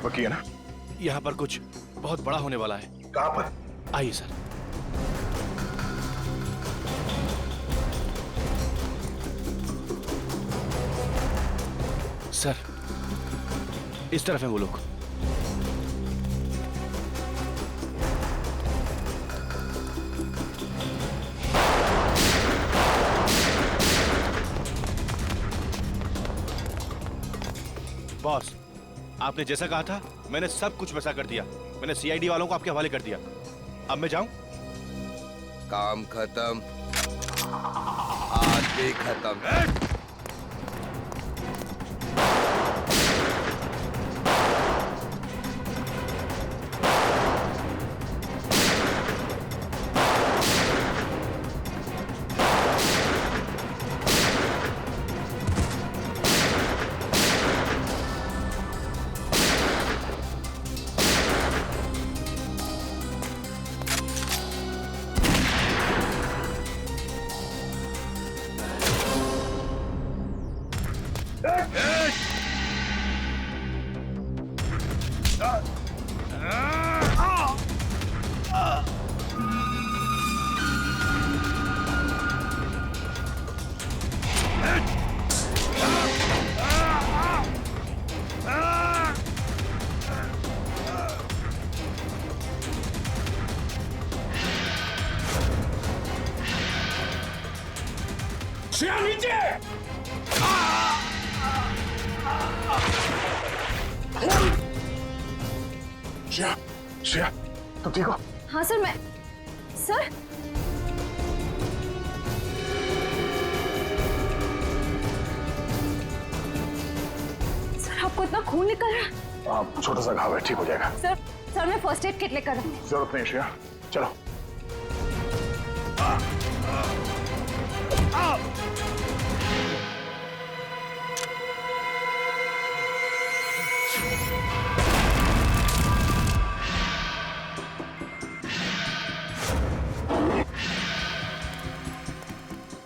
पक्की है ना? यहाँ पर कुछ बहुत बड़ा होने वाला है। कहाँ पर? आइए सर। सर, इस तरफ है वो लोग। बॉस, आपने जैसा कहा था मैंने सब कुछ वैसा कर दिया। मैंने सीआईडी वालों को आपके हवाले कर दिया। अब मैं जाऊं? काम खत्म, आज भी खत्म। श्रेया नीचे! श्रेया, श्रेया, तुम ठीक हो? हाँ सर, मैं सर आपको इतना खून निकल रहा है? छोटा सा घाव है, ठीक हो जाएगा। सर मैं फर्स्ट एड किट लेकर आऊं। जरूरत नहीं श्रेया, चलो।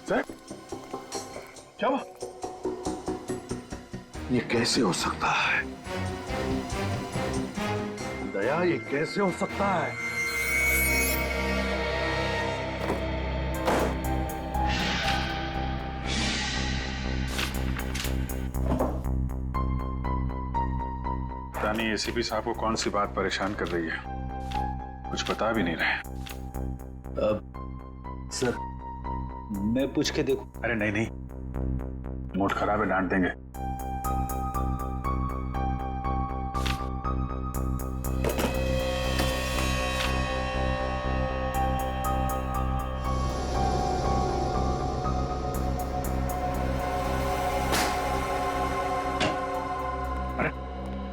सर, क्या हुआ? ये कैसे हो सकता है? दया, ये कैसे हो सकता है? रानी, एसीपी साहब को कौन सी बात परेशान कर रही है? कुछ बता भी नहीं रहे। सर, मैं पूछ के देखूं? अरे नहीं नहीं, मूड खराब है, डांट देंगे। अरे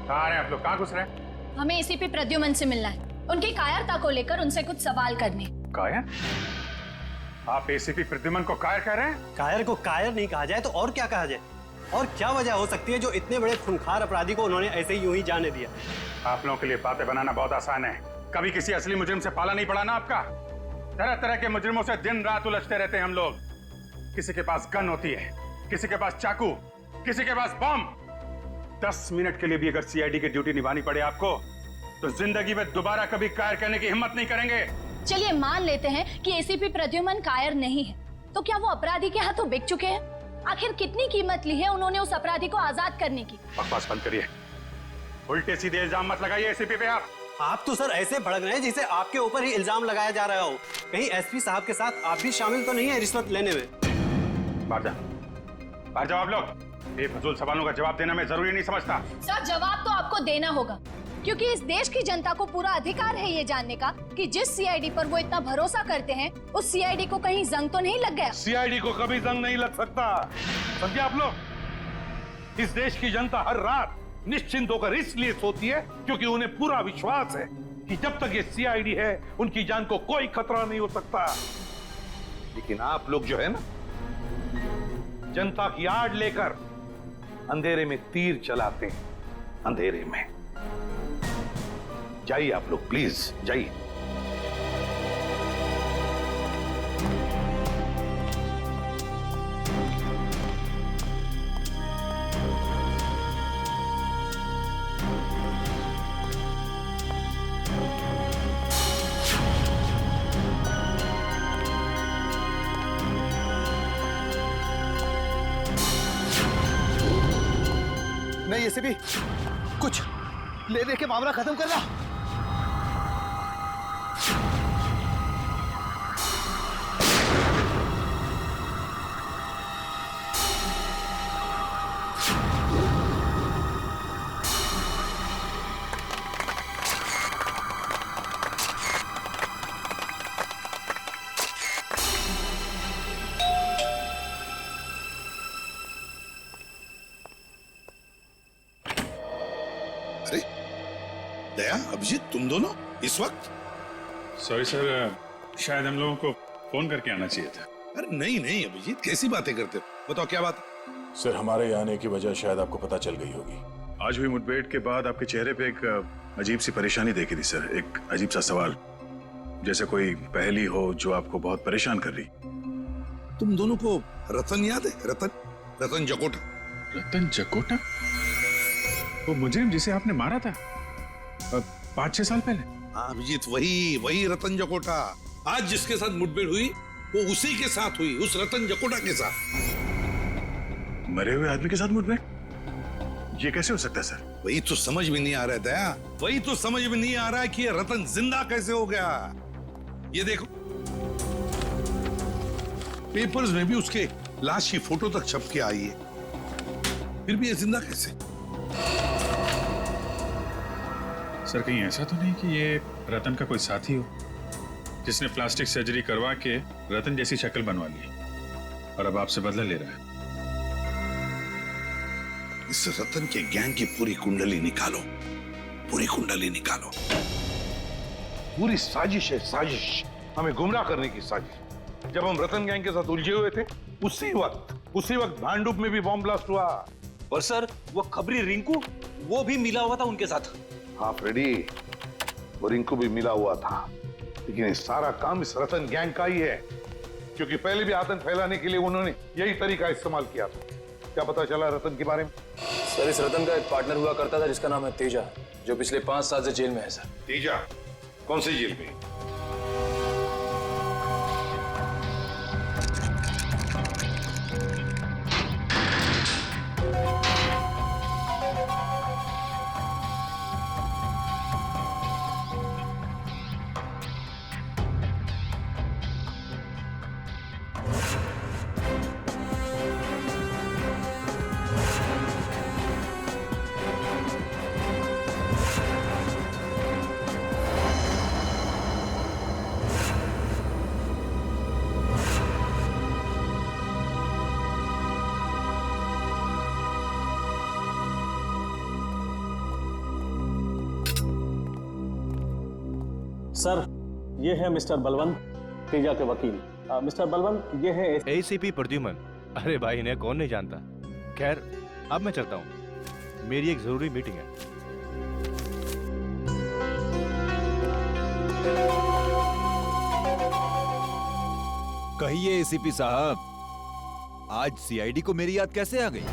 कहाँ आ रहे हैं आप लोग? कहाँ घुस रहे हैं? हमें एसीपी प्रद्युमन से मिलना है। उनकी कायरता को लेकर उनसे कुछ सवाल करने। कायर? आप एसीपी प्रद्युमन को कायर कह रहे हैं? कायर को कायर नहीं कहा जाए तो और क्या कहा जाए? और क्या वजह हो सकती है जो इतने बड़े खूंखार अपराधी को उन्होंने ऐसे ही यूं ही जाने दिया? आप लोगों के लिए बातें बनाना बहुत आसान है। कभी किसी असली मुजरिम से पाला नहीं पड़ा ना आपका। तरह तरह के मुजरिमों से दिन रात उलझते रहते हैं हम लोग। किसी के पास गन होती है, किसी के पास चाकू, किसी के पास बम। 10 मिनट के लिए भी अगर सीआईडी की ड्यूटी निभानी पड़े आपको, तो जिंदगी में दोबारा कभी कायर करने की हिम्मत नहीं करेंगे। चलिए मान लेते हैं कि एसीपी प्रद्युमन कायर नहीं है, तो क्या वो अपराधी के हाथों बिक चुके हैं? आखिर कितनी कीमत ली है उन्होंने उस अपराधी को आजाद करने की? बकवास बंद करिए, उल्टे सीधे इल्जाम मत लगाइए एसीपी पे। आप तो सर ऐसे भड़क रहे हैं जैसे आपके ऊपर ही इल्जाम लगाया जा रहा हो। कहीं एसपी साहब के साथ आप भी शामिल तो नहीं है रिश्वत लेने में? बाहर जाओ आप लोग। बेफजूल सवालों का जवाब देना मैं जरूरी नहीं समझता। सर, जवाब तो आपको देना होगा, क्योंकि इस देश की जनता को पूरा अधिकार है ये जानने का कि जिस सीआईडी पर वो इतना भरोसा करते हैं, उस सीआईडी को कहीं जंग तो नहीं लग गया। सीआईडी को कभी जंग नहीं लग सकता, समझे आप लोग? इस देश की जनता हर रात निश्चिंत होकर इसलिए सोती है क्योंकि उन्हें पूरा विश्वास है कि जब तक ये सीआईडी है उनकी जान को कोई खतरा नहीं हो सकता। लेकिन आप लोग जो है ना, जनता की आड़ लेकर अंधेरे में तीर चलाते हैं। अंधेरे में जाइए आप लोग, प्लीज जाइए। मैं ये से भी कुछ ले दे के मामला खत्म करना। अरे दया, अभिजीत, तुम दोनों इस वक्त? सॉरी सर, शायद हम लोगों को फोन करके आना चाहिए था। अरे नहीं नहीं अभिजीत, कैसी बातें करते हो? बताओ क्या बात? सर, हमारे यहाँ आने की वजह शायद आपको पता चल गई होगी। आज हुई मुठभेड़ के बाद आपके चेहरे पे एक अजीब सी परेशानी देखी थी सर, एक अजीब सा सवाल, जैसे कोई पहेली हो जो आपको बहुत परेशान कर रही। तुम दोनों को रतन याद है? रतन, रतन जकोटा। रतन जकोटा? वो मुजरिम जिसे आपने मारा था 5-6 साल पहले? हाँ अभिजीत, वही वही रतन जकोटा। आज जिसके साथ मुठभेड़ हुई वो उसी के साथ हुई, उस रतन जकोटा के साथ। मरे हुए आदमी के साथ मुठभेड़? ये कैसे हो सकता है सर? वही तो समझ में नहीं आ रहा है दया, वही तो समझ में नहीं आ रहा है कि ये रतन जिंदा कैसे हो गया। ये देखो, पेपर्स में भी उसके लाश की फोटो तक छप के आई है, फिर भी ये जिंदा कैसे? सर कहीं ऐसा तो नहीं कि ये रतन का कोई साथी हो जिसने प्लास्टिक सर्जरी करवा के रतन जैसी शक्ल बनवा ली और अब आपसे बदला ले रहा है? इस रतन के गैंग की पूरी कुंडली निकालो, पूरी कुंडली निकालो। पूरी साजिश है, साजिश, हमें गुमराह करने की साजिश। जब हम रतन गैंग के साथ उलझे हुए थे उसी वक्त भांडुप में भी बॉम्ब ब्लास्ट हुआ। और सर, वो खबरी रिंकू, वो भी मिला हुआ था उनके साथ। हाँ फ्रेडी, वो रिंकू भी मिला हुआ था, लेकिन ये सारा काम इस रतन गैंग का ही है, क्योंकि पहले भी आतंक फैलाने के लिए उन्होंने यही तरीका इस्तेमाल किया था। क्या पता चला रतन के बारे में? सर, इस रतन का एक पार्टनर हुआ करता था जिसका नाम है तेजा, जो पिछले 5 साल से जेल में है सर। तेजा? कौन सी जेल में? सर, ये है मिस्टर बलवंत, तेजा के वकील। मिस्टर बलवंत, ये है एसीपी प्रद्युमन। अरे भाई, इन्हें कौन नहीं जानता। खैर, अब मैं चलता हूँ, मेरी एक जरूरी मीटिंग है। कहिए एसीपी साहब, आज सीआईडी को मेरी याद कैसे आ गई?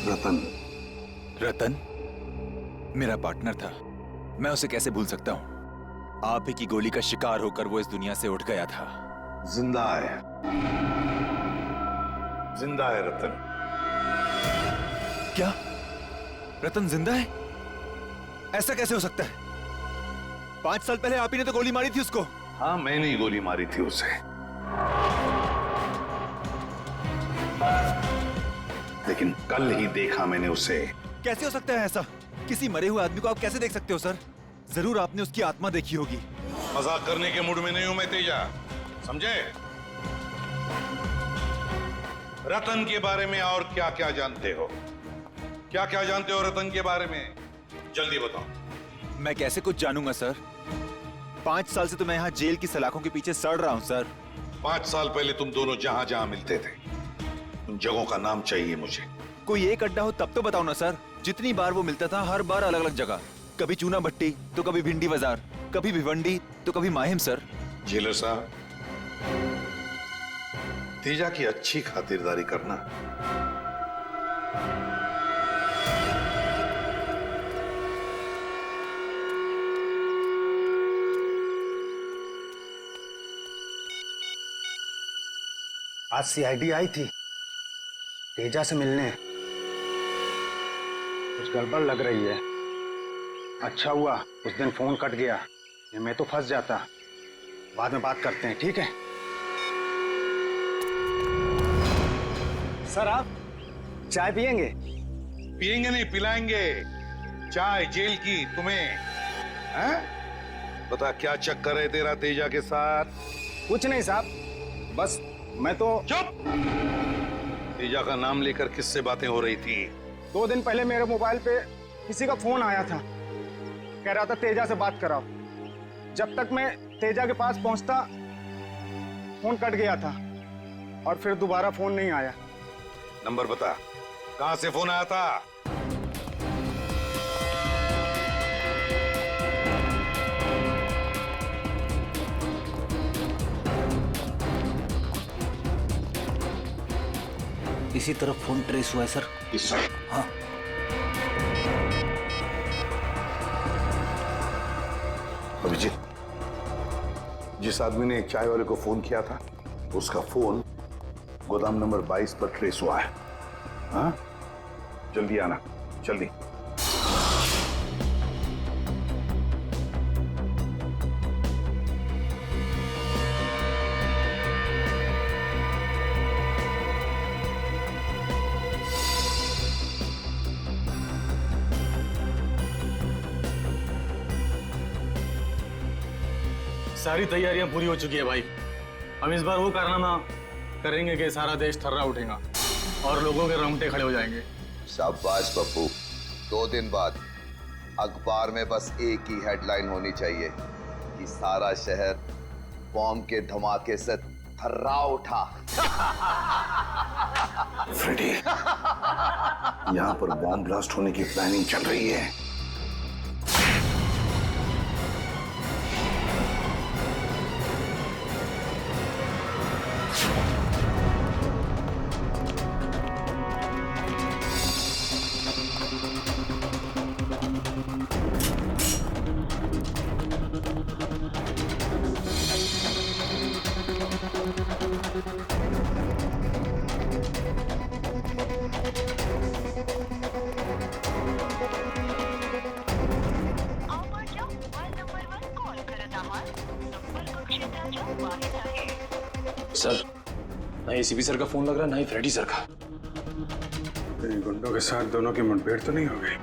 रतन? रतन मेरा पार्टनर था, मैं उसे कैसे भूल सकता हूं? आप ही की गोली का शिकार होकर वो इस दुनिया से उठ गया था। जिंदा है, जिंदा है रतन। क्या रतन जिंदा है? ऐसा कैसे हो सकता है? 5 साल पहले आप ही ने तो गोली मारी थी उसको। हाँ, मैंने ही गोली मारी थी उसे, लेकिन कल ही देखा मैंने उसे। कैसे हो सकता है ऐसा? किसी मरे हुए आदमी को आप कैसे देख सकते हो सर? जरूर आपने उसकी आत्मा देखी होगी। मजाक करने के मूड में नहीं हूं मैं तेजा, समझे? रतन के बारे में और क्या क्या जानते हो? क्या क्या जानते हो रतन के बारे में? जल्दी बताओ। मैं कैसे कुछ जानूंगा सर? 5 साल से तो मैं यहाँ जेल की सलाखों के पीछे सड़ रहा हूँ सर। 5 साल पहले तुम दोनों जहां जहां मिलते थे, उन जगहों का नाम चाहिए मुझे। कोई एक अड्डा हो तब तो बताओ ना सर। जितनी बार वो मिलता था, हर बार अलग अलग जगह। कभी चूना भट्टी तो कभी भिंडी बाजार, कभी भिवंडी तो कभी माहिम सर। जेलर साहब, तेजा की अच्छी खातिरदारी करना। आज सीआईडी आई थी तेजा से मिलने। कुछ गड़बड़ लग रही है। अच्छा हुआ उस दिन फोन कट गया, ये मैं तो फंस जाता। बाद में बात करते हैं, ठीक है? सर आप चाय पियेंगे? पियेंगे नहीं, पिलाएंगे। चाय जेल की तुम्हें, हैं? बता क्या चक्कर है तेरा तेजा के साथ? कुछ नहीं साहब, बस मैं तो। चुप! तेजा का नाम लेकर किससे बातें हो रही थी? 2 दिन पहले मेरे मोबाइल पे किसी का फोन आया था, कह रहा था तेजा से बात कराओ। जब तक मैं तेजा के पास पहुंचता फोन कट गया था और फिर दोबारा फोन नहीं आया। नंबर बता, कहां से फोन आया था? इसी तरफ फोन ट्रेस हुआ है सर। हाँ। अभिजीत, जिस आदमी ने चाय वाले को फोन किया था उसका फोन गोदाम नंबर 22 पर ट्रेस हुआ है। हाँ, जल्दी आना, जल्दी। सारी तैयारियां पूरी हो चुकी है भाई। हम इस बार वो कारनामा करेंगे कि सारा देश थर्रा उठेगा और लोगों के रोंगटे खड़े हो जाएंगे। शाबाश पप्पू। 2 दिन बाद अखबार में बस एक ही हेडलाइन होनी चाहिए कि सारा शहर बॉम्ब के धमाके से थर्रा उठा। फ्रेडी, यहाँ पर बॉम्ब ब्लास्ट होने की प्लानिंग चल रही है। सर, ना एसीपी सर का फोन लग रहा है, ना ही फ्रेडी सर का। इन गुंडों के साथ दोनों की मुठभेड़ तो नहीं हो गई?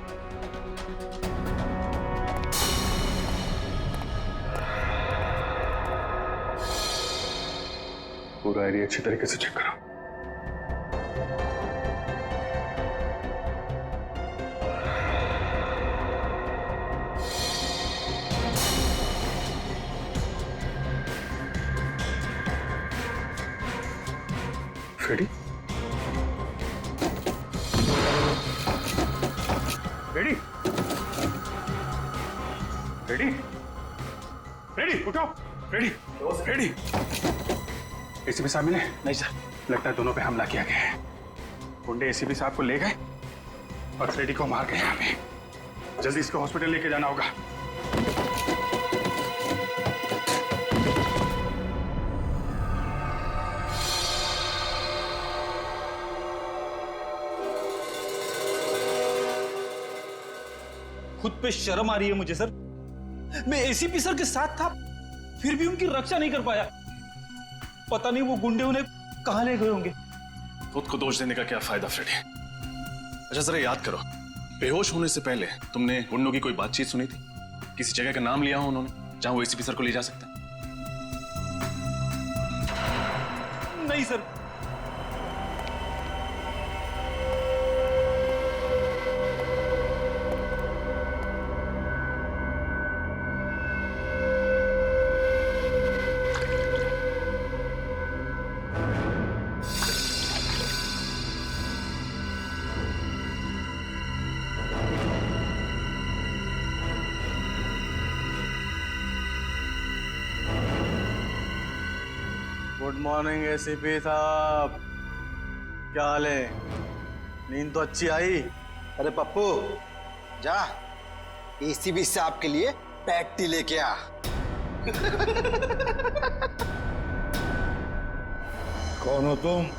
पूरा एरिया अच्छी तरीके से चेक करो। फ्रेडी? फ्रेडी? फ्रेडी? फ्रेडी उठो! फ्रेडी! फ्रेडी! एसीपी साहब मिले? नहीं सर। लगता है दोनों पे हमला किया गया है। गुंडे एसीपी साहब को ले गए और फ्रेडी को मार गए। हमें जल्दी इसको हॉस्पिटल लेके जाना होगा। खुद पे शर्म आ रही है मुझे सर। मैं एसीपी सर के साथ था, फिर भी उनकी रक्षा नहीं कर पाया। पता नहीं वो गुंडे उन्हें कहां ले गए होंगे। खुद को दोष देने का क्या फायदा फ्रेडी? अच्छा जरा याद करो, बेहोश होने से पहले तुमने गुंडों की कोई बातचीत सुनी थी? किसी जगह का नाम लिया हो उन्होंने जहां वो एसीपी सर को ले जा सकते हैं? नहीं सर। गुड मॉर्निंग एसीपी साहब, क्या हाल है? नींद तो अच्छी आई? अरे पप्पू जा एसीपी साहब के लिए पैटी लेके आ। कौन हो तुम?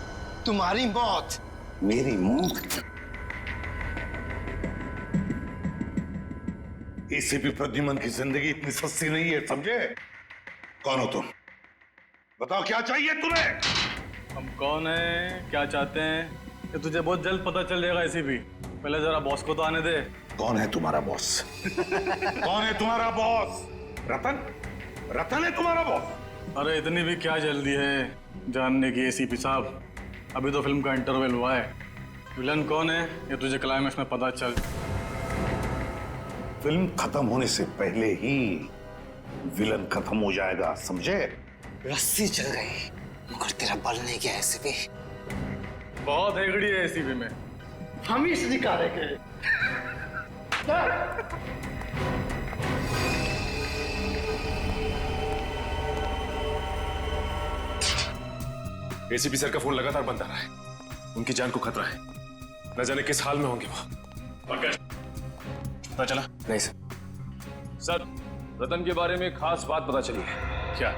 तुम्हारी मौत। मेरी मौत? एसीपी प्रद्युमन की जिंदगी इतनी सस्ती नहीं है, समझे? कौन हो तुम? बताओ क्या चाहिए तुम्हें? हम कौन है, क्या चाहते हैं, ये तुझे बहुत जल्द पता चल जाएगा एसीपी। पहले जरा बॉस को तो आने दे। कौन है तुम्हारा बॉस? कौन है तुम्हारा बॉस? रतन? रतन है तुम्हारा बॉस? अरे इतनी भी क्या जल्दी है जानने की एसीपी साहब, अभी तो फिल्म का इंटरवल हुआ है। विलन कौन है ये तुझे क्लाइमैक्स में पता चल। फिल्म खत्म होने से पहले ही विलन खत्म हो जाएगा, समझे? रस्सी चल गई मगर तेरा बल नहीं गया एसीपी। बहुत हेगड़ी है एसीपी में। हम ही निकालेंगे। एसीपी सर का फोन लगातार बंद आ रहा है, उनकी जान को खतरा है, न जाने किस हाल में होंगे वो। पंकज, पता चला? नहीं सर, रतन के बारे में खास बात पता चली है। क्या?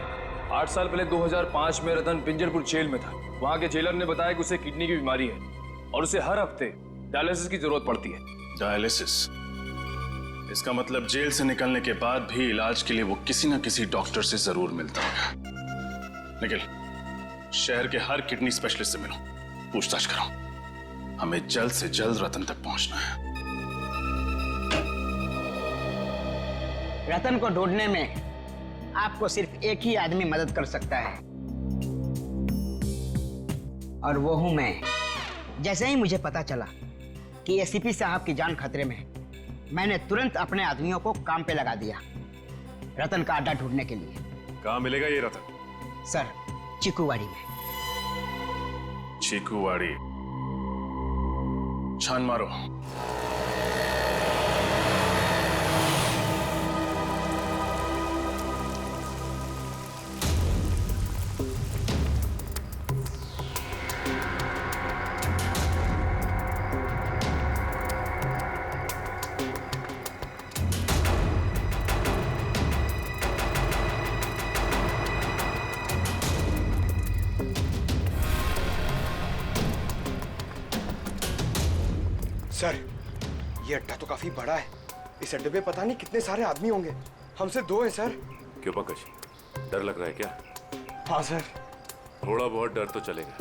8 साल पहले 2005 में रतन पिंजरपुर जेल में था। वहां के जेलर ने बताया कि उसे किडनी की बीमारी है और उसे हर हफ्ते डायलिसिस की जरूरत पड़ती है। डायलिसिस? इसका मतलब जेल से निकलने के बाद भी इलाज के लिए वो किसी न किसी डॉक्टर से जरूर मिलता होगा। निखिल, शहर के हर किडनी स्पेशलिस्ट से मिलो, पूछताछ करो। हमें जल्द से जल्द रतन तक पहुंचना है। रतन को ढूंढने में आपको सिर्फ एक ही आदमी मदद कर सकता है और वो हूं मैं। जैसे ही मुझे पता चला कि एसीपी साहब की जान खतरे में है, मैंने तुरंत अपने आदमियों को काम पे लगा दिया रतन का अड्डा ढूंढने के लिए। कहाँ मिलेगा ये रतन? सर, चिकूवाड़ी में। चीकूवाड़ी? छान मारो। सर, ये अड्डा तो काफी बड़ा है। इस अड्डे पे पता नहीं कितने सारे आदमी होंगे। हमसे 2 हैं सर। क्यों पंकज, डर लग रहा है क्या? हाँ सर। थोड़ा बहुत डर तो चलेगा,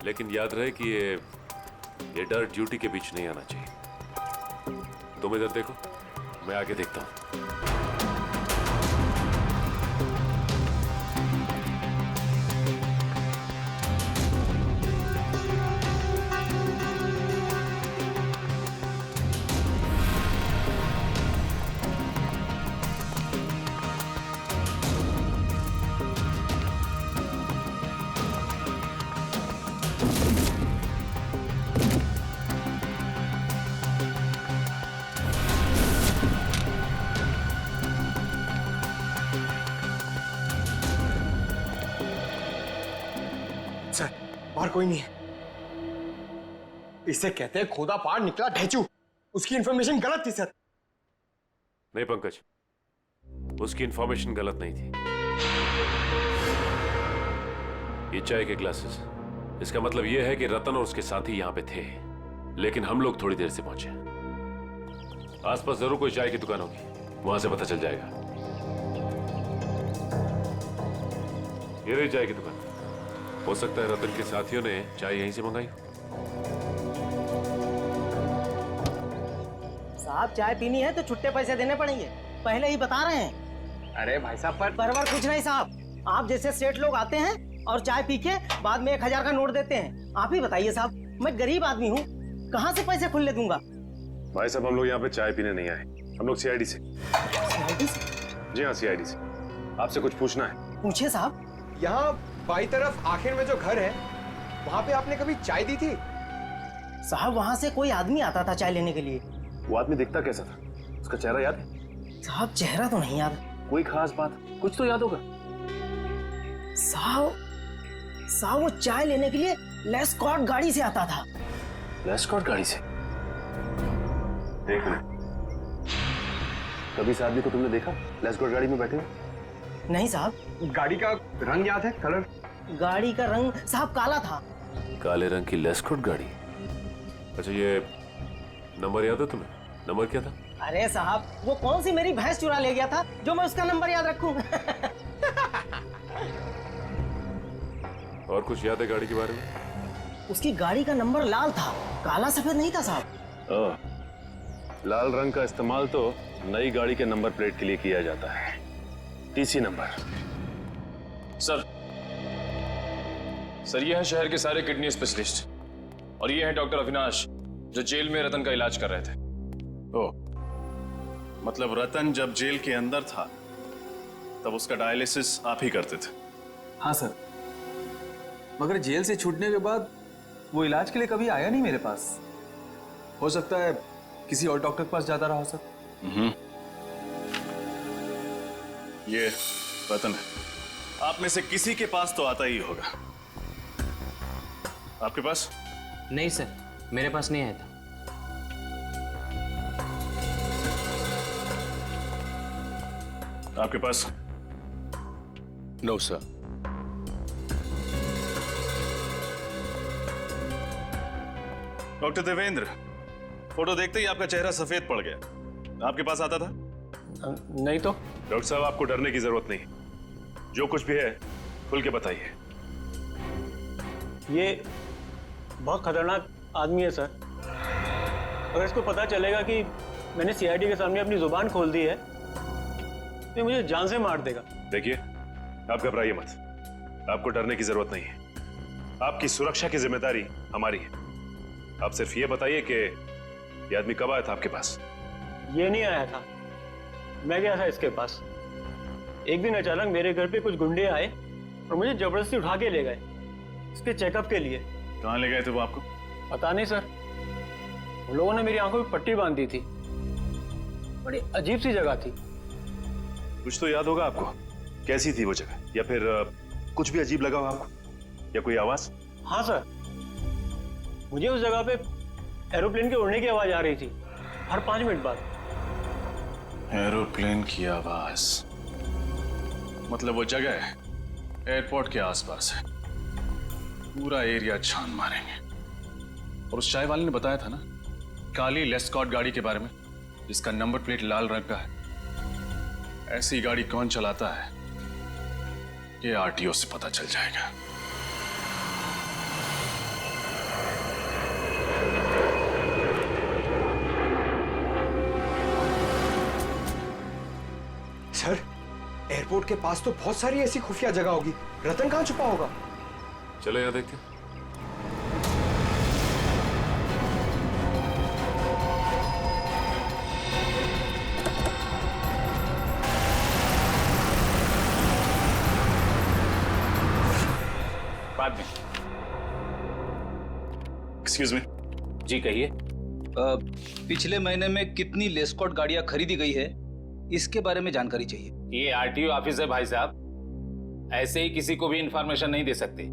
लेकिन याद रहे कि ये डर ड्यूटी के बीच नहीं आना चाहिए। तुम इधर देखो, मैं आगे देखता हूँ। सर, बाहर कोई नहीं है। इसे कहते हैं खोदा पार निकला ढेचू। उसकी इंफॉर्मेशन गलत थी सर। नहीं पंकज, उसकी इंफॉर्मेशन गलत नहीं थी। ये चाय के ग्लासेस, इसका मतलब यह है कि रतन और उसके साथी यहां पे थे, लेकिन हम लोग थोड़ी देर से पहुंचे। आसपास जरूर कोई चाय की दुकान होगी, वहां से पता चल जाएगा। ये रही चाय की दुकान। हो सकता है रतन के साथियों ने चाय यहीं से मंगाई। साहब, चाय पीनी है तो छुट्टे पैसे देने पड़ेंगे, पहले ही बता रहे हैं। अरे भाई साहब, पर कुछ नहीं साहब। आप जैसे सेठ लोग आते हैं और चाय पी के बाद में 1000 का नोट देते हैं। आप ही बताइए साहब, मैं गरीब आदमी हूँ, कहाँ से पैसे खुले दूंगा? भाई साहब, हम लोग यहाँ पे चाय पीने नहीं आए, हम लोग सीआईडी से। सीआईडी से? जी हाँ, सीआईडी से। आपसे कुछ पूछना है। पूछिए साहब। यहाँ बाई तरफ आखिर में जो घर है, वहाँ पे आपने कभी चाय दी थी? साहब, वहाँ से कोई आदमी आता था चाय लेने के लिए। वो आदमी दिखता कैसा था? उसका चेहरा याद है? साहब, चेहरा तो नहीं याद। कोई खास बात? कुछ तो याद होगा। साहब, साहब वो चाय लेने के लिए लेस्कॉट गाड़ी से आता था। लेस्कॉट गाड़ी से? देख ले, कभी इस आदमी को तुमने देखा लेस्कॉट गाड़ी में बैठे हुए? नहीं साहब। गाड़ी का रंग याद है? कलर? गाड़ी का रंग साहब काला था। काले रंग की लेस्कॉट गाड़ी? अच्छा, ये नंबर याद है तुम्हें? नंबर क्या था? अरे साहब, वो कौन सी मेरी भैंस चुरा ले गया था जो मैं उसका नंबर याद रखूं? और कुछ याद है गाड़ी के बारे में? उसकी गाड़ी का नंबर लाल था, काला सफेद नहीं था साहब। लाल रंग का इस्तेमाल तो नई गाड़ी के नंबर प्लेट के लिए किया जाता है, टीसी नंबर। सर ये है शहर के सारे किडनी स्पेशलिस्ट और ये है डॉक्टर अविनाश जो जेल में रतन का इलाज कर रहे थे। ओ, मतलब रतन जब जेल के अंदर था तब उसका डायलिसिस आप ही करते थे? हाँ सर, मगर जेल से छूटने के बाद वो इलाज के लिए कभी आया नहीं मेरे पास। हो सकता है किसी और डॉक्टर के पास जाता रहा सर। ये रतन है, आप में से किसी के पास तो आता ही होगा। आपके पास? नहीं सर, मेरे पास नहीं आया था। आपके पास? No sir. Doctor Devendra, photo देखते ही आपका चेहरा सफेद पड़ गया। आपके पास आता था? नहीं तो। डॉक्टर साहब, आपको डरने की जरूरत नहीं, जो कुछ भी है खुल के बताइए। ये बहुत खतरनाक आदमी है सर। अगर इसको पता चलेगा कि मैंने सीआईडी के सामने अपनी जुबान खोल दी है तो मुझे जान से मार देगा। देखिए, आप घबराइए मत, आपको डरने की जरूरत नहीं है। आपकी सुरक्षा की जिम्मेदारी हमारी है। आप सिर्फ ये बताइए कि ये आदमी कब आया था आपके पास? ये नहीं आया था, मैं गया था इसके पास। एक दिन अचानक मेरे घर पे कुछ गुंडे आए और मुझे जबरदस्ती उठा के ले गए इसके चेकअप के लिए। कहाँ ले गए थे वो आपको? पता नहीं सर, उन लोगों ने मेरी आंखों में पट्टी बांध दी थी। बड़ी अजीब सी जगह थी। कुछ तो याद होगा आपको, कैसी थी वो जगह? या फिर कुछ भी अजीब लगा हो आपको, या कोई आवाज? हाँ सर, मुझे उस जगह पे एरोप्लेन के उड़ने की आवाज आ रही थी हर 5 मिनट बाद। एरोप्लेन की आवाज? मतलब वो जगह एयरपोर्ट के आसपास है। पूरा एरिया छान मारेंगे। और उस चाय वाले ने बताया था ना, काली लेस्कॉट गाड़ी के बारे में, जिसका नंबर प्लेट लाल रंग का है। ऐसी गाड़ी कौन चलाता है ये आरटीओ से पता चल जाएगा। सर, एयरपोर्ट के पास तो बहुत सारी ऐसी खुफिया जगह होगी। रतन कहाँ छुपा होगा? चलो यहाँ देखते हैं। बाद में। Excuse me. जी कहिए। पिछले महीने में कितनी लेस्कॉट गाड़ियां खरीदी गई है, इसके बारे में जानकारी चाहिए। ये आरटीओ ऑफिस है भाई साहब, ऐसे ही किसी को भी इंफॉर्मेशन नहीं दे सकते।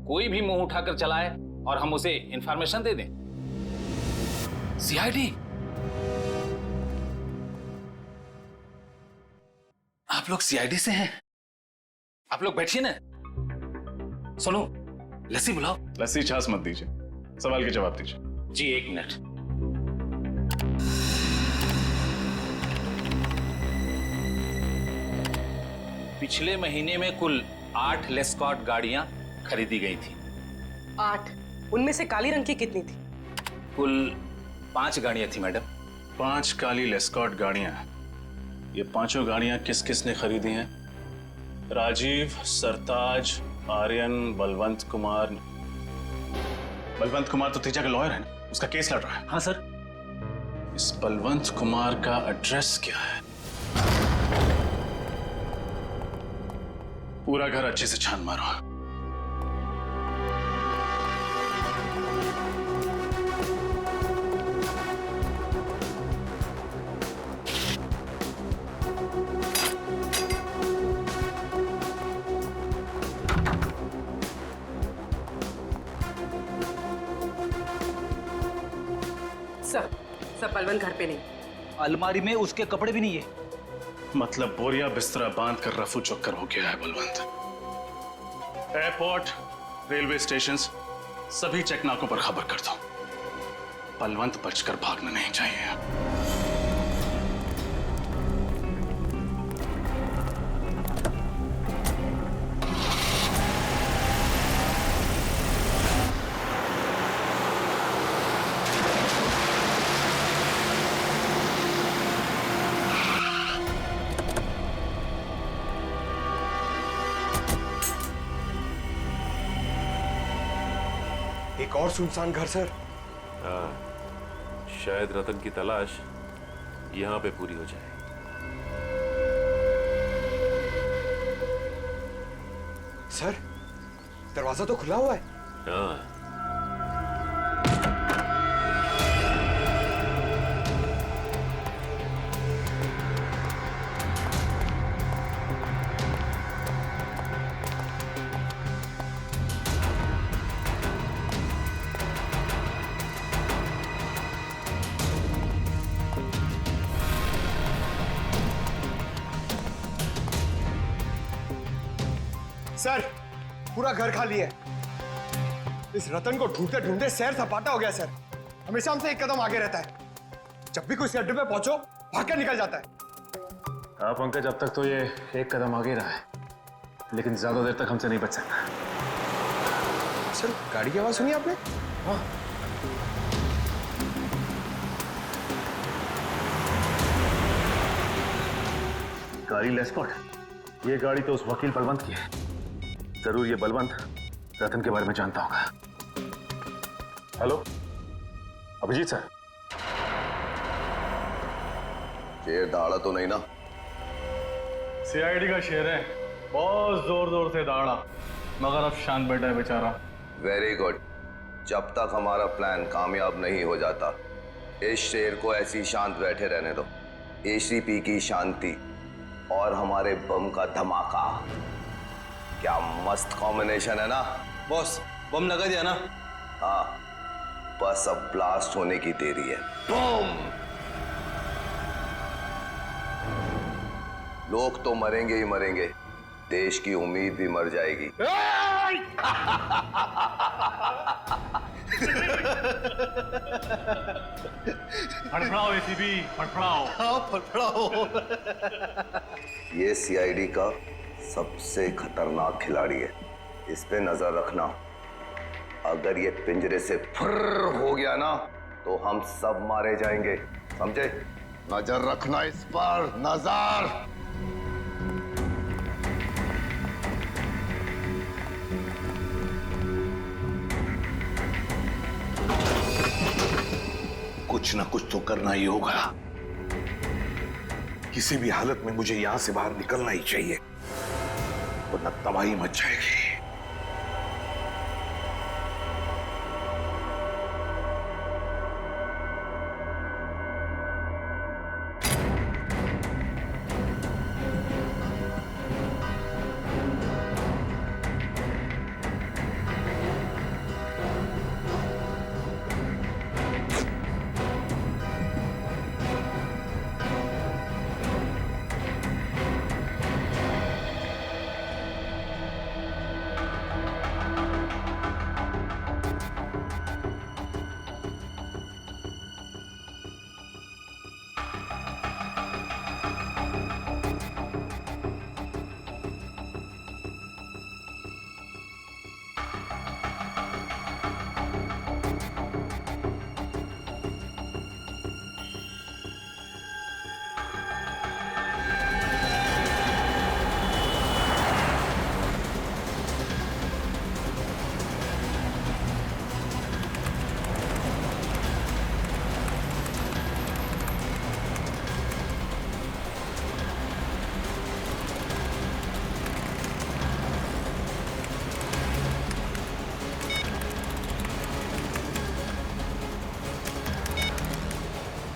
कोई भी मुंह उठाकर चलाए और हम उसे इंफॉर्मेशन दे दें। सीआईडी? आप लोग सीआईडी से हैं? आप लोग बैठिए ना। सुनो, लस्सी बुलाओ। लस्सी छाछ मत दीजिए, सवाल के जवाब दीजिए। जी, 1 मिनट। पिछले महीने में कुल 8 लेस्कॉट गाड़ियां खरीदी गई थी। 8? उनमें से काली रंग की कितनी थी? कुल 5 गाड़ियां थी मैडम। 5 काली लेस्कॉट गाड़ियां। ये पांचों गाड़ियां किस किस ने खरीदी हैं? राजीव, सरताज, आर्यन, बलवंत कुमार। बलवंत कुमार तो तेजा का लॉयर है ना, उसका केस लड़ रहा है। हाँ सर। इस बलवंत कुमार का एड्रेस क्या है? पूरा घर अच्छे से छान मारो। सब बलवंत घर पे नहीं। अलमारी में उसके कपड़े भी नहीं है। मतलब बोरिया बिस्तरा बांध कर रफू चक्कर हो गया है बलवंत। एयरपोर्ट, रेलवे स्टेशन, सभी चेकनाकों पर खबर कर दो। बलवंत बचकर भागना नहीं चाहिए। एक और सुनसान घर सर। हाँ, शायद रतन की तलाश यहाँ पे पूरी हो जाए। सर, दरवाजा तो खुला हुआ है। हाँ, सर, पूरा घर खाली है। इस रतन को ढूंढते ढूंढते सैर सपाटा हो गया सर। हमेशा हमसे एक कदम आगे रहता है। जब भी कोई अड्डे पे पहुंचो भाग कर निकल जाता है। हाँ पंकज, अब तक तो ये एक कदम आगे रहा है, लेकिन ज्यादा देर तक हमसे नहीं बच सकता। सर, गाड़ी की आवाज सुनी आपने? हाँ। गाड़ी लेस्कॉट, ये गाड़ी तो उस वकील बलवंत की है। जरूर ये बलवंत रतन के बारे में जानता होगा। Hello Abhijit sir. शेर दहाड़ा तो नहीं ना? सीआईडी का शेर है, बहुत जोर जोर से दहाड़ा, मगर अब शांत बैठा है बेचारा। Very good. जब तक हमारा प्लान कामयाब नहीं हो जाता, इस शेर को ऐसी शांत बैठे रहने दो। एसीपी की शांति और हमारे बम का धमाका, क्या मस्त कॉम्बिनेशन है ना? बॉस, बम लगा दिया ना? हाँ, बस अब ब्लास्ट होने की देरी है। बम! लोग तो मरेंगे ही मरेंगे, देश की उम्मीद भी मर जाएगी। फड़फड़ाओ एसीपी, फड़फड़ाओ। हाँ, फड़फड़ाओ। ये सीआईडी का सबसे खतरनाक खिलाड़ी है, इस पे नजर रखना। अगर ये पिंजरे से फुर्र हो गया ना तो हम सब मारे जाएंगे, समझे? नजर रखना इस पर, नजर। कुछ ना कुछ तो करना ही होगा। किसी भी हालत में मुझे यहां से बाहर निकलना ही चाहिए, वरना तबाही मच जाएगी।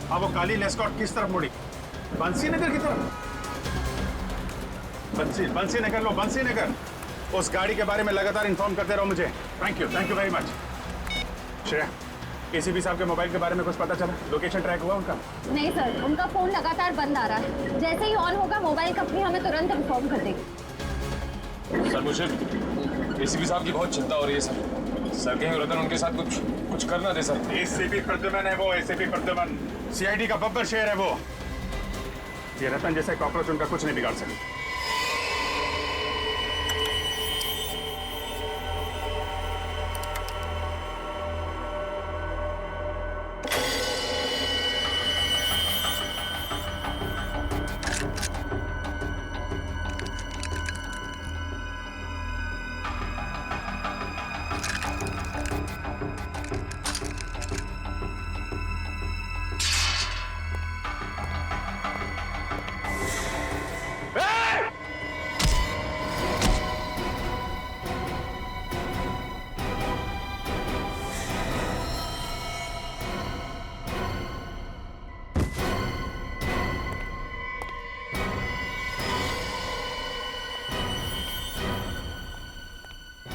अब वो काली लेस्कॉट किस तरफ मुड़ी? बंसी नगर की तरफ। बंसी नगर लो, बंसी नगर। उस गाड़ी के बारे में लगातार इन्फॉर्म करते रहो मुझे। Thank you very much. Shreya, ACP साहब के मोबाइल के बारे में कुछ पता चला? लोकेशन ट्रैक हुआ उनका? नहीं सर, उनका फोन लगातार बंद आ रहा है। जैसे ही ऑन होगा मोबाइल कंपनी हमें तुरंत इन्फॉर्म कर देगी। सर मुझे एसीपी साहब की बहुत चिंता हो रही है सर। सर कहीं रतन उनके साथ कुछ कर ना दे सर। एसीपी प्रद्युमन है वो, एसीपी प्रद्युमन। सीआईडी का बब्बर शेर है वो। ये रतन जैसे कॉकरोच उनका कुछ नहीं बिगाड़ सकते।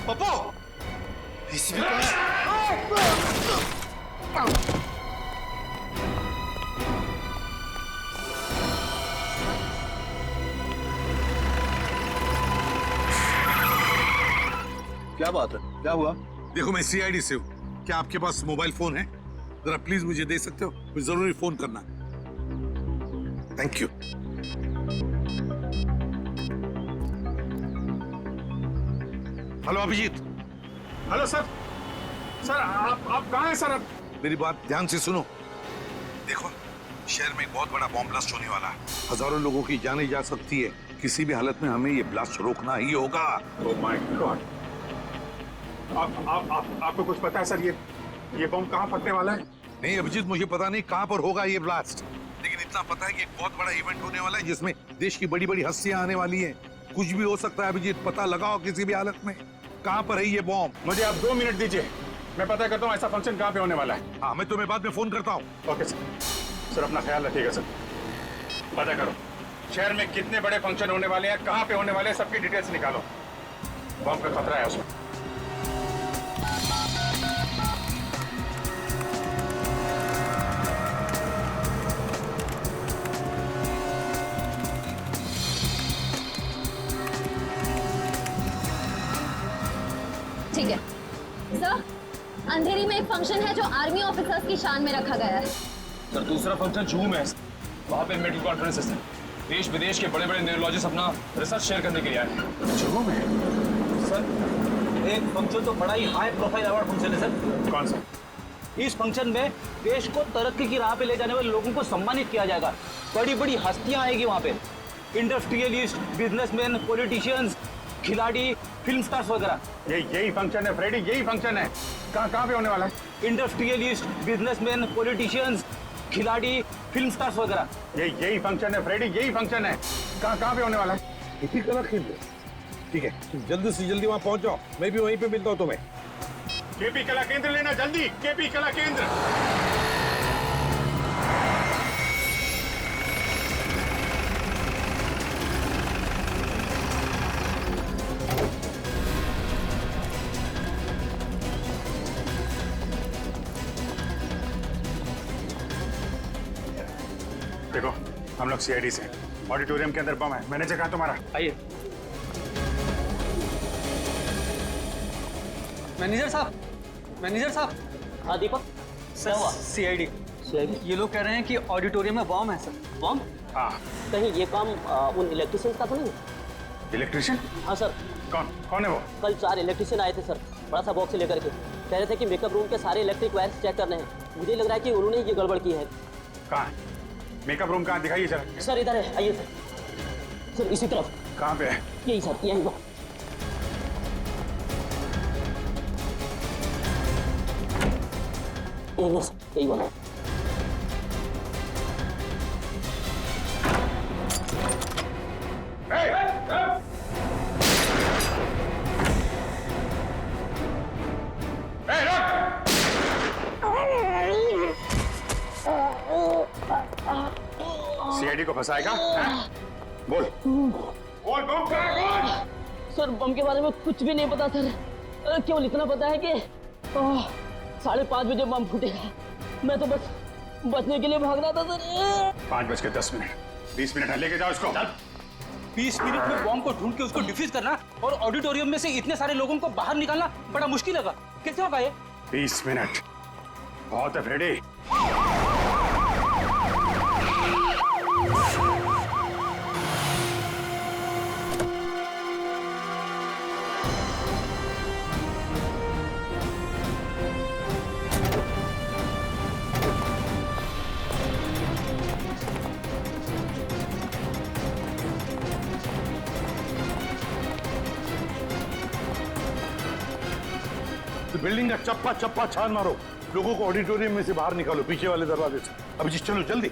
पप्पू क्या बात है? क्या हुआ? देखो मैं सीआईडी से हूँ। क्या आपके पास मोबाइल फोन है? जरा प्लीज मुझे दे सकते हो? मुझे जरूरी फोन करना। Thank you. Hello Abhijit. Hello sir. Sir आप कहाँ हैं सर? अब मेरी बात ध्यान से सुनो। देखो शहर में एक बहुत बड़ा बॉम्ब ब्लास्ट होने वाला है। हजारों लोगों की जाने जा सकती है। किसी भी हालत में हमें ये ब्लास्ट रोकना ही होगा। Oh my God. आपको कुछ पता है सर? ये बॉम्ब कहाँ फटने वाला है? नहीं अभिजीत, मुझे पता नहीं कहाँ पर होगा ये ब्लास्ट, लेकिन इतना पता है कि एक बहुत बड़ा इवेंट होने वाला है जिसमें देश की बड़ी बड़ी हस्तियां आने वाली हैं। कुछ भी हो सकता है अभिजीत, पता लगाओ किसी भी हालत में कहाँ पर है ये बॉम्ब। मुझे आप 2 मिनट दीजिए, मैं पता करता हूँ ऐसा फंक्शन कहाँ पे होने वाला है। हाँ मैं तुम्हें बाद में फोन करता हूँ। Okay sir. सर अपना ख्याल रखिएगा सर। पता करो शहर में कितने बड़े फंक्शन होने वाले हैं, कहाँ पे होने वाले हैं, सबकी डिटेल्स निकालो। बॉम्ब का खतरा है उसमें। ठीक है सर, अंधेरी में एक फंक्शन है जो आर्मी ऑफिसर्स की शान में रखा गया है। सर दूसरा फंक्शन जूम में है। वहाँ पे मेडिकल कॉन्फ्रेंस है सर। देश विदेश के बड़े बड़े न्यूरोलॉजिस्ट अपना रिसर्च शेयर करने के लिए आए हैं। जूम में? सर एक फंक्शन तो बड़ा ही हाई प्रोफाइल अवार्ड फंक्शन है सर। कौन सा? इस फंक्शन में देश को तरक्की की राह पे ले जाने वाले लोगों को सम्मानित किया जाएगा। बड़ी बड़ी हस्तियां आएगी वहाँ पे, इंडस्ट्रियलिस्ट, बिजनेसमैन, पॉलिटिशियंस, खिलाड़ी, फिल्म स्टार्स वगैरह। यही फंक्शन है फ्रेडी, यही फंक्शन है। कहाँ पे होने वाला है? इंडस्ट्रियलिस्ट, बिजनेसमैन, पॉलिटिशियंस, खिलाड़ी, फिल्म स्टार्स वगैरह। यही फंक्शन है फ्रेडी, यही फंक्शन है। कहाँ पे होने वाला है? इसी कला केंद्र। ठीक है जल्दी से जल्दी वहाँ पहुँच जाओ, मैं भी वहीं पे मिलता हूँ तुम्हें। केपी कला केंद्र लेना जल्दी, केपी कला केंद्र। देखो हम लोग सीआईडी से, ऑडिटोरियम के अंदर बम है। मैनेजर कहाँ तुम्हारा? आइए। मैनेजर साहब। हाँ दीपक, सर सीआईडी ये लोग कह रहे हैं कि ऑडिटोरियम में बॉम्ब है सर। बॉम्ब? हाँ। कहीं ये काम उन इलेक्ट्रिशियंस का तो नहीं? इलेक्ट्रिशियन? हाँ सर। कौन है वो? कल 4 इलेक्ट्रिशियन आए थे सर, बड़ा सा बॉक्स लेकर के। कह रहे थे कि मेकअप रूम के सारे इलेक्ट्रिक वायर्स चेक करने हैं। मुझे लग रहा है कि उन्होंने ये गड़बड़ की है। कहाँ है मेकअप रूम? कहाँ दिखाइए जरा। सर इधर है, आइए सर। सर इसी तरफ। कहाँ पे है? यही सर, यही वो। यही वाला। सीआईडी को फंसाएगा? बोल बोल बम कहाँ है? बोल। सर बम के बारे में कुछ भी नहीं पता सर, केवल इतना पता है कि 5:30 बजे बम फूटेगा। मैं तो बस बचने के लिए भाग रहा था सर। 5:10 20 मिनट है, लेके जाओ इसको। 20 मिनट में बॉम्ब को ढूंढ के उसको डिफ्यूज करना और ऑडिटोरियम में से इतने सारे लोगों को बाहर निकालना बड़ा मुश्किल लगा। कैसे होगा ये? 20 मिनट बहुत है फ्रेडी। बिल्डिंग का चप्पा चप्पा छान मारो, लोगों को ऑडिटोरियम में से बाहर निकालो, पीछे वाले दरवाजे से। अभिजीत चलो जल्दी।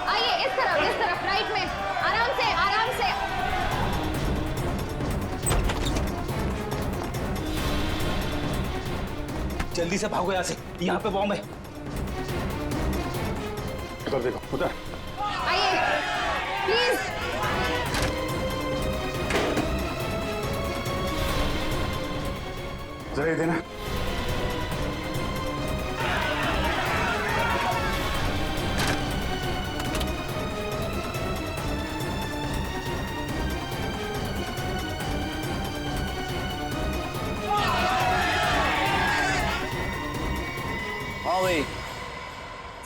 आइए इस तरफ राइट में, आराम से आराम से। जल्दी से भागो यहाँ से, यहाँ पे बॉम्ब है। उधर देखो, उधर। आइए प्लीज। जरा ये देना। हाँ भाई,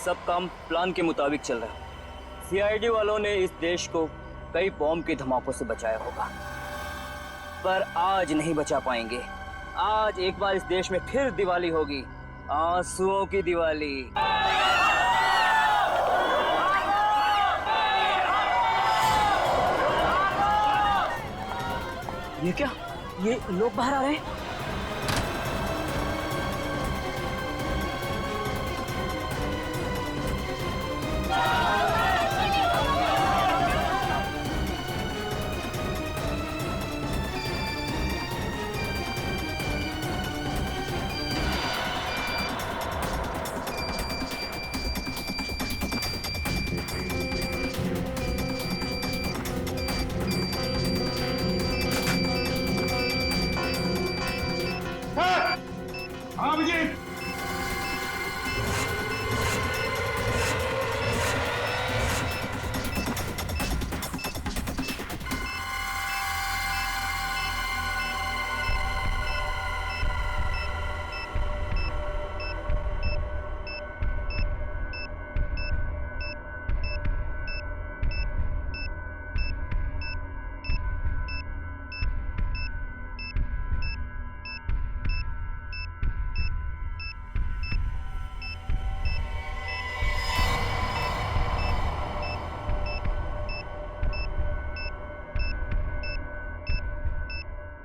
सब काम प्लान के मुताबिक चल रहा है। सीआईडी वालों ने इस देश को कई बॉम्ब के धमाकों से बचाया होगा, पर आज नहीं बचा पाएंगे। आज एक बार इस देश में फिर दिवाली होगी, आंसुओं की दिवाली। ये क्या? ये लोग बाहर आ रहे हैं। हाँ अभिजीत।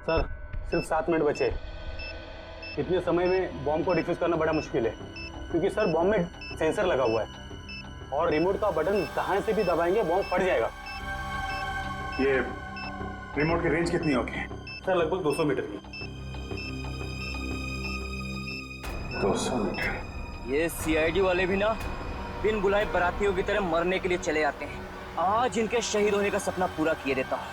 सर सिर्फ 7 मिनट बचे। इतने समय में बॉम्ब को डिफ्यूज करना बड़ा मुश्किल है, क्योंकि सर बॉम्ब में सेंसर लगा हुआ है और रिमोट का बटन कहाँ से भी दबाएंगे बॉम्ब फट जाएगा। ये रिमोट की रेंज कितनी होगी? सर लगभग 200 मीटर की। 200 मीटर। ये सीआईडी वाले भी ना बिन बुलाए बारातियों की तरह मरने के लिए चले आते हैं। आज इनके शहीद होने का सपना पूरा किए देता हूँ।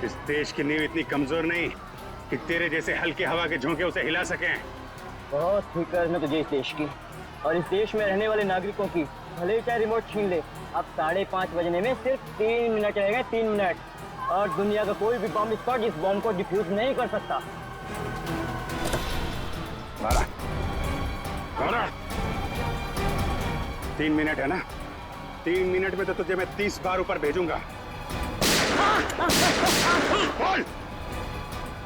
इस देश की नींव इतनी कमजोर नहीं कि तेरे जैसे हल्के हवा के झोंके उसे हिला सकें। बहुत फिक्र है तुझे इस देश की और इस देश में रहने वाले नागरिकों की। भले ही चाहे रिमोट छीन ले, अब 5:30 बजने में सिर्फ 3 मिनट रहेगा, 3 मिनट, और दुनिया का कोई भी बम स्क्वाड इस बम को डिफ्यूज नहीं कर सकता। 3 मिनट है ना? 3 मिनट में तो तुझे मैं 30 बार ऊपर भेजूंगा। बोल,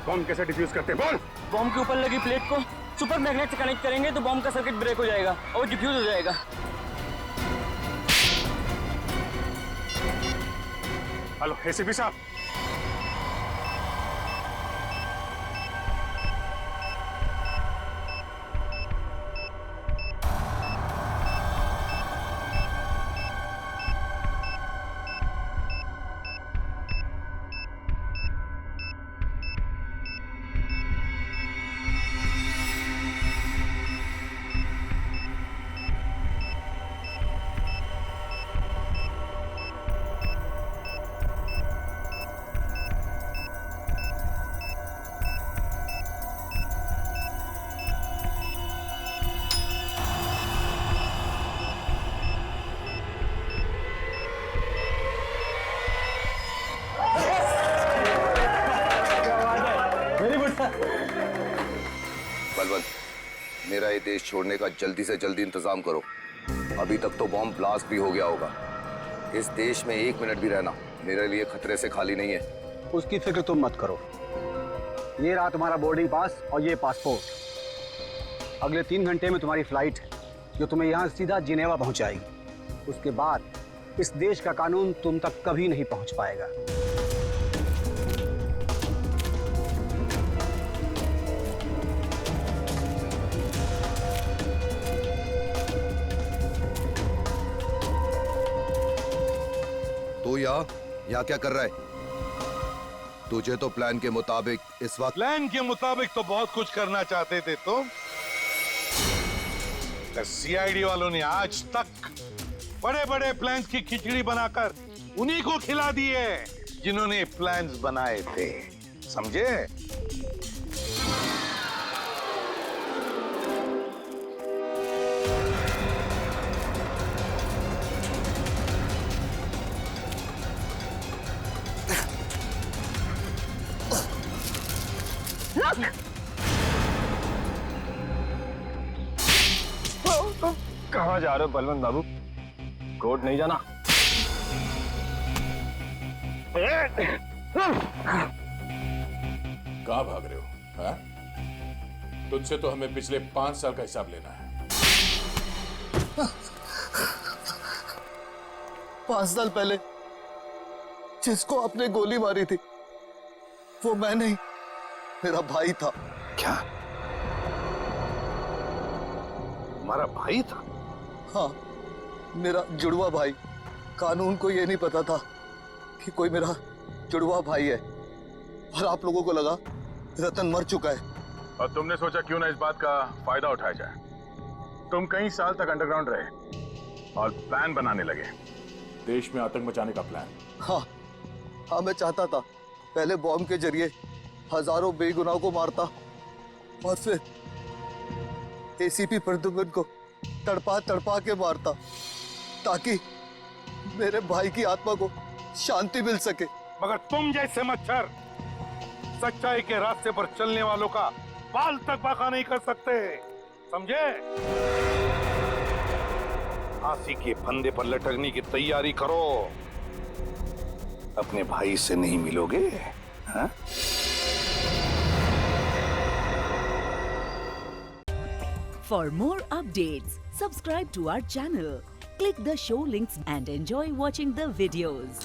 बम कैसे डिफ्यूज करते? बोल। बम के ऊपर लगी प्लेट को सुपर मैग्नेट से कनेक्ट करेंगे तो बम का सर्किट ब्रेक हो जाएगा और डिफ्यूज हो जाएगा। हेलो एसीपी साहब। देश छोड़ने का जल्दी से जल्दी इंतजाम करो। अभी तक तो बॉम्ब ब्लास्ट भी हो गया होगा। इस देश में 1 मिनट भी रहना मेरे लिए खतरे से खाली नहीं है। उसकी फिक्र तुम मत करो। ये रहा तुम्हारा बोर्डिंग पास और ये पासपोर्ट। अगले 3 घंटे में तुम्हारी फ्लाइट है जो तुम्हें यहाँ सीधा जिनेवा पहुंचाएगी। उसके बाद इस देश का कानून तुम तक कभी नहीं पहुंच पाएगा। तो यहाँ क्या कर रहा है? तुझे तो प्लान के मुताबिक इस वक्त प्लान के मुताबिक तो बहुत कुछ करना चाहते थे तुम। सीआईडी वालों ने आज तक बड़े बड़े प्लान्स की खिचड़ी बनाकर उन्हीं को खिला दी है जिन्होंने प्लान्स बनाए थे, समझे? कहाँ जा रहे हो बलवंत बाबू? कोर्ट नहीं जाना? कहाँ भाग रहे हो? हाँ? तुझसे तो हमें पिछले 5 साल का हिसाब लेना है। 5 साल पहले जिसको आपने गोली मारी थी वो मैं नहीं, मेरा भाई था। क्या? तुम्हारा भाई था? हाँ, मेरा जुड़वा भाई। कानून को ये नहीं पता था कि कोई मेरा जुड़वा भाई है, और आप लोगों को लगा रतन मर चुका है। और तुमने सोचा क्यों ना इस बात का फायदा उठाया जाए। तुम कई साल तक अंडरग्राउंड रहे और प्लान बनाने लगे। देश में आतंक मचाने का प्लान? हाँ, मैं चाहता था पहले बॉम्ब के जरिए हजारों बेगुनाहों को मारता और फिर एसीपी प्रद्युम्न को तड़पा तड़पा के मारता ताकि मेरे भाई की आत्मा को शांति मिल सके। मगर तुम जैसे मच्छर सच्चाई के रास्ते पर चलने वालों का बाल तक बाका नहीं कर सकते, समझे? फांसी के फंदे पर लटकने की तैयारी करो। अपने भाई से नहीं मिलोगे? हाँ? For more updates, subscribe to our channel, click the show links and enjoy watching the videos.